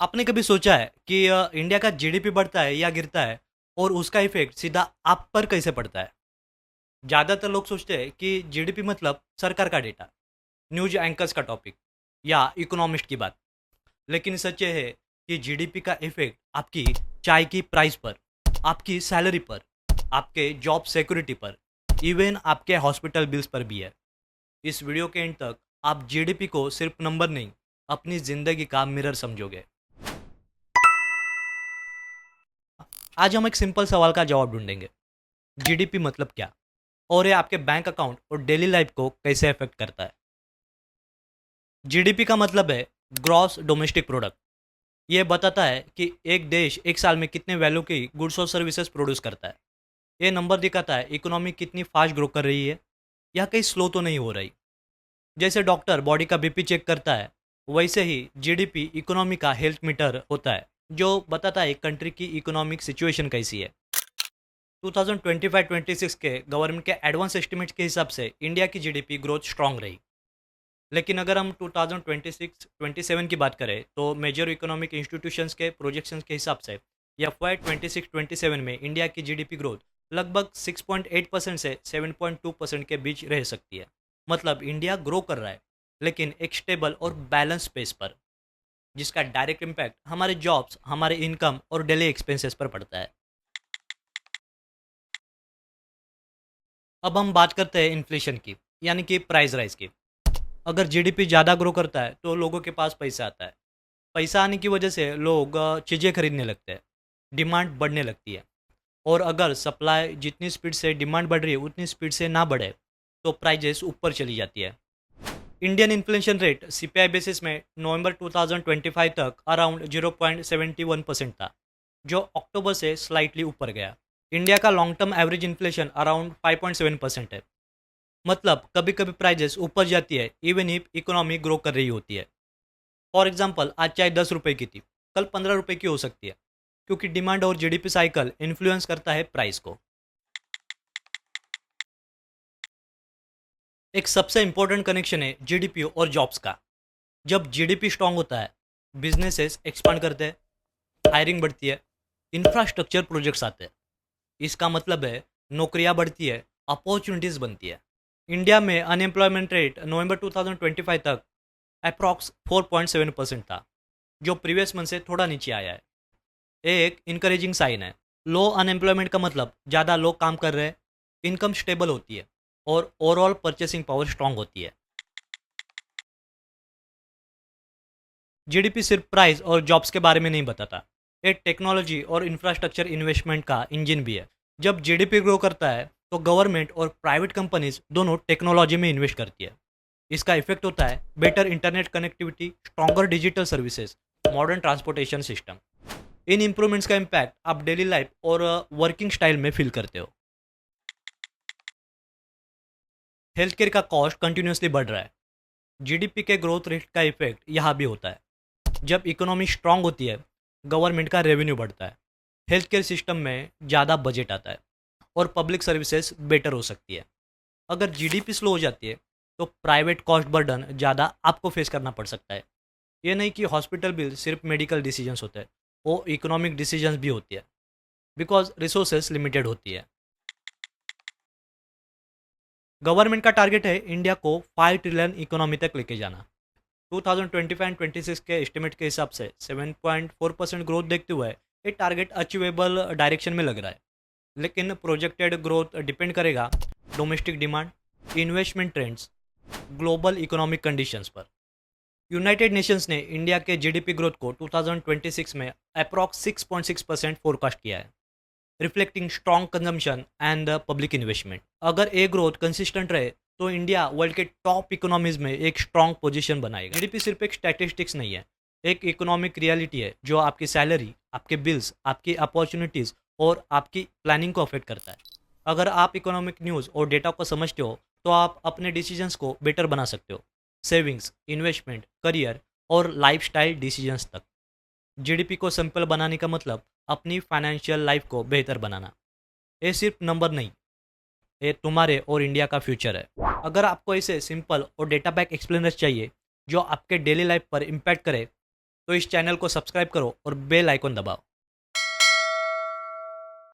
आपने कभी सोचा है कि इंडिया का जीडीपी बढ़ता है या गिरता है और उसका इफेक्ट सीधा आप पर कैसे पड़ता है? ज़्यादातर लोग सोचते हैं कि जीडीपी मतलब सरकार का डेटा, न्यूज एंकर्स का टॉपिक या इकोनॉमिस्ट की बात। लेकिन सच ये है कि जीडीपी का इफेक्ट आपकी चाय की प्राइस पर, आपकी सैलरी पर, आपके जॉब सिक्योरिटी पर, इवन आपके हॉस्पिटल बिल्स पर भी है। इस वीडियो के एंड तक आप जीडीपी को सिर्फ नंबर नहीं, अपनी ज़िंदगी का मिरर समझोगे। आज हम एक सिंपल सवाल का जवाब ढूंढेंगे। जीडीपी मतलब क्या और ये आपके बैंक अकाउंट और डेली लाइफ को कैसे अफेक्ट करता है। जीडीपी का मतलब है ग्रॉस डोमेस्टिक प्रोडक्ट। ये बताता है कि एक देश एक साल में कितने वैल्यू की गुड्स और सर्विसेज प्रोड्यूस करता है। ये नंबर दिखाता है इकोनॉमी कितनी फास्ट ग्रो कर रही है या कहीं स्लो तो नहीं हो रही। जैसे डॉक्टर बॉडी का बीपी चेक करता है, वैसे ही जीडीपी इकोनॉमी का हेल्थ मीटर होता है जो बताता है कंट्री की इकोनॉमिक सिचुएशन कैसी है। 2025-26 के गवर्नमेंट के एडवांस एस्टिमेट के हिसाब से इंडिया की जीडीपी ग्रोथ स्ट्रांग रही। लेकिन अगर हम 2026-27 की बात करें तो मेजर इकोनॉमिक इंस्टीट्यूशंस के प्रोजेक्शंस के हिसाब से FY 26-27 में इंडिया की जीडीपी ग्रोथ लगभग 6.8% से 7.2% के बीच रह सकती है। मतलब इंडिया ग्रो कर रहा है, लेकिन एक स्टेबल और बैलेंस स्पेस पर, जिसका डायरेक्ट इम्पैक्ट हमारे जॉब्स, हमारे इनकम और डेली एक्सपेंसेस पर पड़ता है। अब हम बात करते हैं इन्फ्लेशन की, यानी कि प्राइस राइज की। अगर जीडीपी ज़्यादा ग्रो करता है तो लोगों के पास पैसा आता है। पैसा आने की वजह से लोग चीज़ें खरीदने लगते हैं, डिमांड बढ़ने लगती है। और अगर सप्लाई जितनी स्पीड से डिमांड बढ़ रही है उतनी स्पीड से ना बढ़े तो प्राइजेस ऊपर चली जाती है। Indian inflation rate CPI basis में नवंबर 2025 तक अराउंड 0.71% था, जो अक्टूबर से स्लाइटली ऊपर गया। इंडिया का long term average inflation around 5.7% है। मतलब कभी कभी प्राइजेस ऊपर जाती है इवन इफ इकोनॉमी ग्रो कर रही होती है। फॉर एग्जांपल आज चाय 10 रुपए की थी, कल 15 रुपए की हो सकती है, क्योंकि डिमांड और जीडीपी साइकिल इन्फ्लुएंस करता है प्राइस को। एक सबसे इंपॉर्टेंट कनेक्शन है जीडीपी और जॉब्स का। जब जीडीपी स्ट्रांग होता है, बिजनेसेस एक्सपांड करते हैं, हायरिंग बढ़ती है, इंफ्रास्ट्रक्चर प्रोजेक्ट्स आते हैं। इसका मतलब है नौकरियां बढ़ती है, अपॉर्चुनिटीज़ बनती है। इंडिया में अनएम्प्लॉयमेंट रेट नवंबर 2025 तक अप्रॉक्स 4.7% था, जो प्रीवियस मंथ से थोड़ा नीचे आया है। ये एक इनकरेजिंग साइन है। लो अनएम्प्लॉयमेंट का मतलब ज़्यादा लोग काम कर रहे हैं, इनकम स्टेबल होती है और ओवरऑल परचेसिंग पावर स्ट्रांग होती है। जीडीपी सिर्फ प्राइस और जॉब्स के बारे में नहीं बताता, ये टेक्नोलॉजी और इंफ्रास्ट्रक्चर इन्वेस्टमेंट का इंजन भी है। जब जीडीपी ग्रो करता है तो गवर्नमेंट और प्राइवेट कंपनीज दोनों टेक्नोलॉजी में इन्वेस्ट करती है। इसका इफेक्ट होता है better internet connectivity, stronger digital services, modern transportation system. इन इंप्रूवमेंट्स का इम्पैक्ट आप डेली लाइफ और वर्किंग स्टाइल में फील करते हो। हेल्थ केयर का कॉस्ट कंटिन्यूसली बढ़ रहा है। जीडीपी के ग्रोथ रेट का इफेक्ट यहाँ भी होता है। जब इकोनॉमी स्ट्रांग होती है, गवर्नमेंट का रेवेन्यू बढ़ता है, हेल्थ केयर सिस्टम में ज़्यादा बजट आता है और पब्लिक सर्विसेज बेटर हो सकती है। अगर जीडीपी स्लो हो जाती है तो प्राइवेट कॉस्ट बर्डन ज़्यादा आपको फेस करना पड़ सकता है। ये नहीं कि हॉस्पिटल बिल सिर्फ मेडिकल डिसीजंस होते हैं, वो इकोनॉमिक डिसीजंस भी होती है, बिकॉज रिसोर्सेज लिमिटेड होती है। गवर्नमेंट का टारगेट है इंडिया को 5 ट्रिलियन इकोनॉमी तक लेके जाना। 2025 एंड 26 के एस्टिमेट के हिसाब से 7.4% ग्रोथ देखते हुए ये टारगेट अचीवेबल डायरेक्शन में लग रहा है। लेकिन प्रोजेक्टेड ग्रोथ डिपेंड करेगा domestic demand, investment trends, global economic conditions पर। यूनाइटेड नेशंस ने इंडिया के जीडीपी ग्रोथ को 2026 में अप्रॉक्स 6.6% फोरकास्ट किया है, reflecting strong consumption and public investment. अगर ये ग्रोथ कंसिस्टेंट रहे तो इंडिया वर्ल्ड के टॉप इकोनॉमीज में एक स्ट्रॉन्ग पोजीशन बनाएगा। जीडीपी सिर्फ एक स्टैटिस्टिक्स नहीं है, एक इकोनॉमिक रियलिटी है जो आपकी सैलरी, आपके बिल्स, आपकी अपॉर्चुनिटीज़ और आपकी प्लानिंग को अफेक्ट करता है। अगर आप इकोनॉमिक न्यूज़ और डेटा को समझते हो तो आप अपने डिसीजंस को बेटर बना सकते हो, सेविंग्स, इन्वेस्टमेंट, करियर और लाइफस्टाइल डिसीजंस तक। जीडीपी को सिंपल बनाने का मतलब अपनी फाइनेंशियल लाइफ को बेहतर बनाना। ये सिर्फ नंबर नहीं, ये तुम्हारे और इंडिया का फ्यूचर है। अगर आपको ऐसे सिंपल और डेटा बैक एक्सप्लेनर्स चाहिए जो आपके डेली लाइफ पर इम्पैक्ट करे तो इस चैनल को सब्सक्राइब करो और बेल आइकन दबाओ।